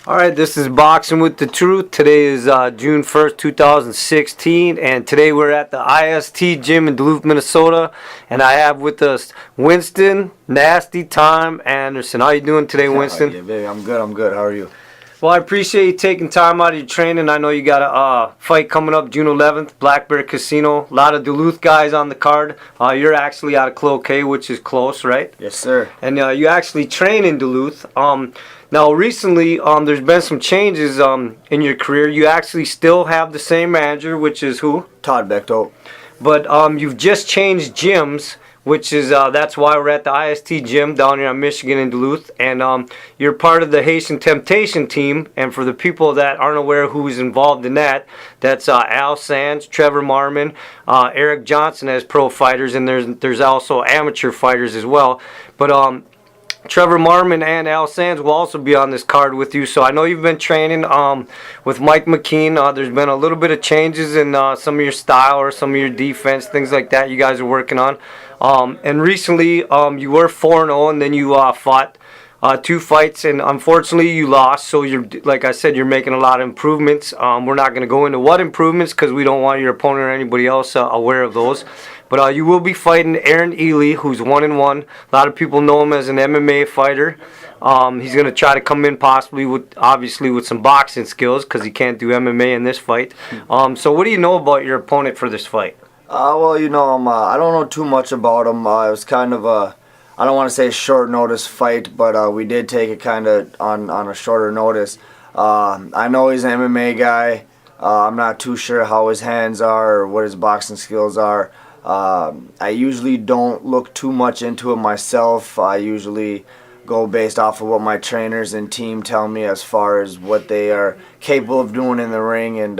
All right, this is Boxing with the Truth. Today is June 1st, 2016, and today we're at the IST gym in Duluth, Minnesota, and I have with us Winston, Nasty Time Anderson. How you doing today, Winston? Yeah, baby, I'm good. How are you? Well, I appreciate you taking time out of your training. I know you got a fight coming up June 11th, Black Bear Casino. A lot of Duluth guys on the card. You're actually out of Cloquet, which is close, right? Yes, sir. And you actually train in Duluth. Now, recently, there's been some changes in your career. You actually still have the same manager, which is who? Todd Bechtold. But you've just changed gyms, which is that's why we're at the IST gym down here in Michigan in Duluth. And you're part of the Haitian Temptation team. And for the people that aren't aware who's involved in that, that's Al Sands, Trevor Marmon, Eric Johnson as pro fighters, and there's also amateur fighters as well. But Trevor Marmon and Al Sands will also be on this card with you. So I know you've been training with Mike Mckean. There's been a little bit of changes in some of your style or some of your defense, things like that you guys are working on. And recently you were 4-0, and then you fought 2 fights, and unfortunately you lost. So you're, like I said, you're making a lot of improvements. We're not going to go into what improvements because we don't want your opponent or anybody else aware of those. But you will be fighting Aaron Ely, who's 1-1. A lot of people know him as an MMA fighter. He's going to try to come in possibly obviously with some boxing skills because he can't do MMA in this fight. So what do you know about your opponent for this fight? Well, I don't know too much about him. It was kind of I don't want to say short notice fight, but we did take it kind of on a shorter notice. I know he's an MMA guy. I'm not too sure how his hands are or what his boxing skills are. I usually don't look too much into it myself. I usually go based off of what my trainers and team tell me as far as what they are capable of doing in the ring. And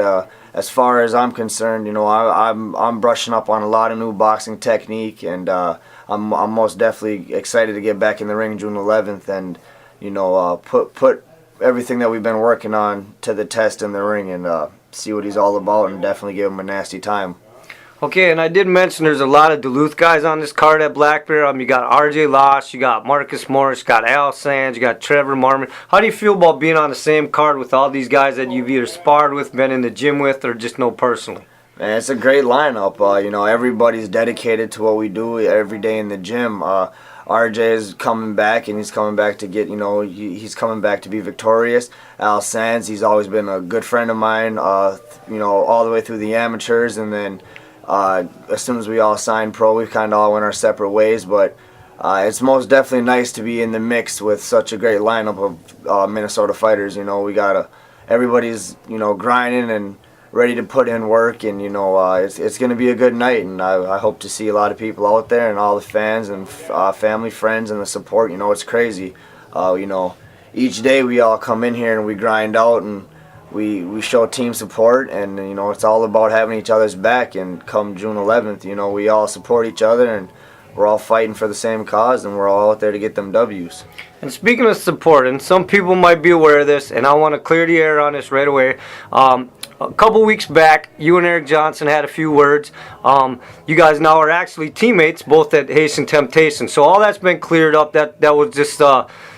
as far as I'm concerned, I'm brushing up on a lot of new boxing technique, and I'm most definitely excited to get back in the ring June 11th and put everything that we've been working on to the test in the ring and see what he's all about, and definitely give him a nasty time. Okay, and I did mention there's a lot of Duluth guys on this card at Black Bear. You got RJ Loss, you got Marcus Morris, you got Al Sands, you got Trevor Marmon. How do you feel about being on the same card with all these guys that you've either sparred with, been in the gym with, or just know personally? Man, it's a great lineup. Everybody's dedicated to what we do every day in the gym. RJ is coming back, and he's coming back to get, he's coming back to be victorious. Al Sands, he's always been a good friend of mine, all the way through the amateurs, and then as soon as we all signed pro, we kind of all went our separate ways. But it's most definitely nice to be in the mix with such a great lineup of Minnesota fighters. Everybody's grinding and ready to put in work, and it's going to be a good night. And I hope to see a lot of people out there, and all the fans and family, friends, and the support. It's crazy. Each day we all come in here and we grind out, and we show team support, and it's all about having each other's back. And come June 11th, we all support each other, and we're all fighting for the same cause, and we're all out there to get them W's. And speaking of support, and some people might be aware of this, and I want to clear the air on this right away. A couple weeks back, you and Eric Johnson had a few words. You guys now are actually teammates, both at Haitian Temptation. So all that's been cleared up. That was just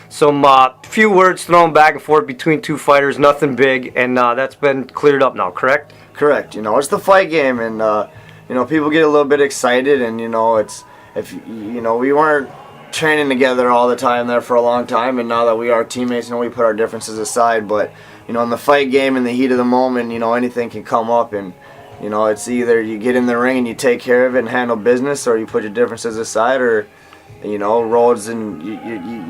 some few words thrown back and forth between 2 fighters, nothing big, and that's been cleared up now, correct? Correct. It's the fight game, and people get a little bit excited, and we weren't training together all the time there for a long time, and now that we are teammates, we put our differences aside. But in the fight game, in the heat of the moment, anything can come up, and it's either you get in the ring and you take care of it and handle business, or you put your differences aside, or roads, and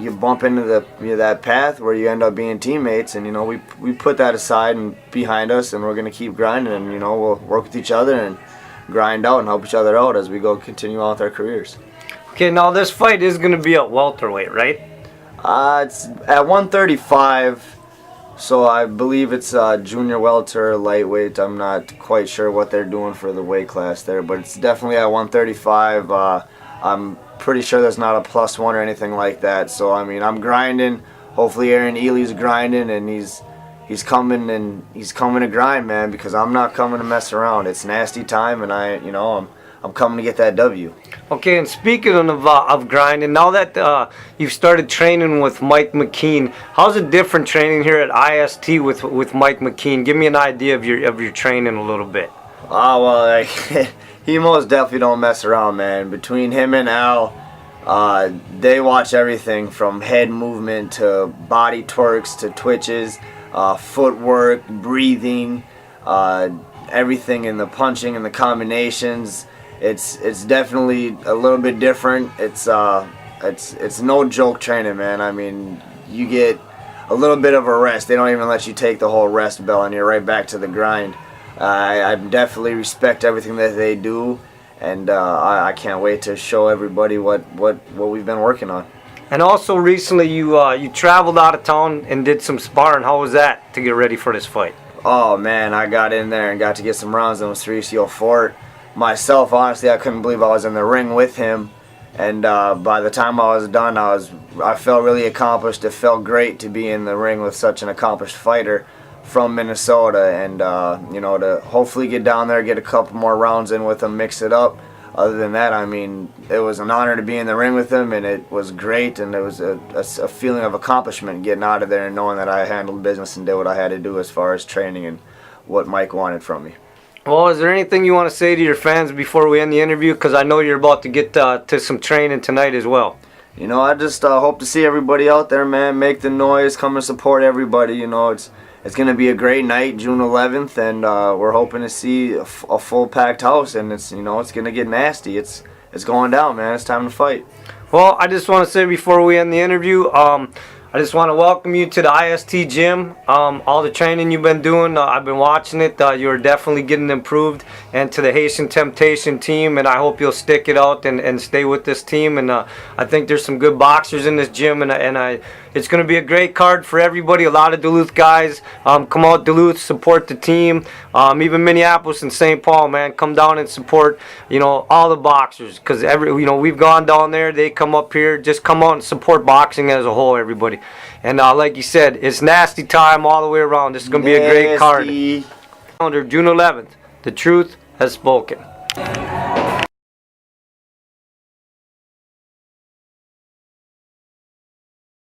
you bump into that path where you end up being teammates. And we put that aside and behind us, and we're gonna keep grinding, and we'll work with each other and grind out and help each other out as we continue on with our careers. Okay, now this fight is gonna be at welterweight, right? It's at 135. So I believe it's junior welter, lightweight. I'm not quite sure what they're doing for the weight class there, but it's definitely at 135. I'm pretty sure there's not a +1 or anything like that. So I'm grinding. Hopefully Aaron Ely's grinding, and he's coming to grind, man, because I'm not coming to mess around. It's nasty time, and I'm I'm coming to get that W. Okay, and speaking of grinding, now that you've started training with Mike Mckean, how's it different training here at IST with Mike Mckean? Give me an idea of your training a little bit. Oh, well, like, he most definitely don't mess around, man. Between him and Al, they watch everything from head movement to body twerks to twitches, footwork, breathing, everything in the punching and the combinations. It's definitely a little bit different. It's no joke training, man. I mean, you get a little bit of a rest. They don't even let you take the whole rest bell, and you're right back to the grind. I definitely respect everything that they do, and I can't wait to show everybody what we've been working on. And also recently you traveled out of town and did some sparring. How was that to get ready for this fight? Oh man, I got in there and got to get some rounds in Cerresso Fort. Myself, honestly, I couldn't believe I was in the ring with him, and by the time I was done, I felt really accomplished. It felt great to be in the ring with such an accomplished fighter from Minnesota, and to hopefully get down there, get a couple more rounds in with him, mix it up. Other than that, I mean, it was an honor to be in the ring with him, and it was great, and it was a feeling of accomplishment getting out of there and knowing that I handled business and did what I had to do as far as training and what Mike wanted from me. Well, is there anything you want to say to your fans before we end the interview? Because I know you're about to get to some training tonight as well. I just hope to see everybody out there, man. Make the noise, come and support everybody. It's going to be a great night, June 11th, and we're hoping to see a full packed house, and it's going to get nasty. It's going down, man. It's time to fight. Well, I just want to say before we end the interview, I just want to welcome you to the IST gym. All the training you've been doing, I've been watching it. You're definitely getting improved. And to the Haitian Temptation team, and I hope you'll stick it out and stay with this team. And I think there's some good boxers in this gym, and it's going to be a great card for everybody. A lot of Duluth guys. Come out Duluth, support the team. Even Minneapolis and St. Paul, man, come down and support, all the boxers. Because we've gone down there, they come up here. Just come out and support boxing as a whole, everybody. And like you said, it's nasty time all the way around. This is going to be a great card. June 11th, the truth has spoken.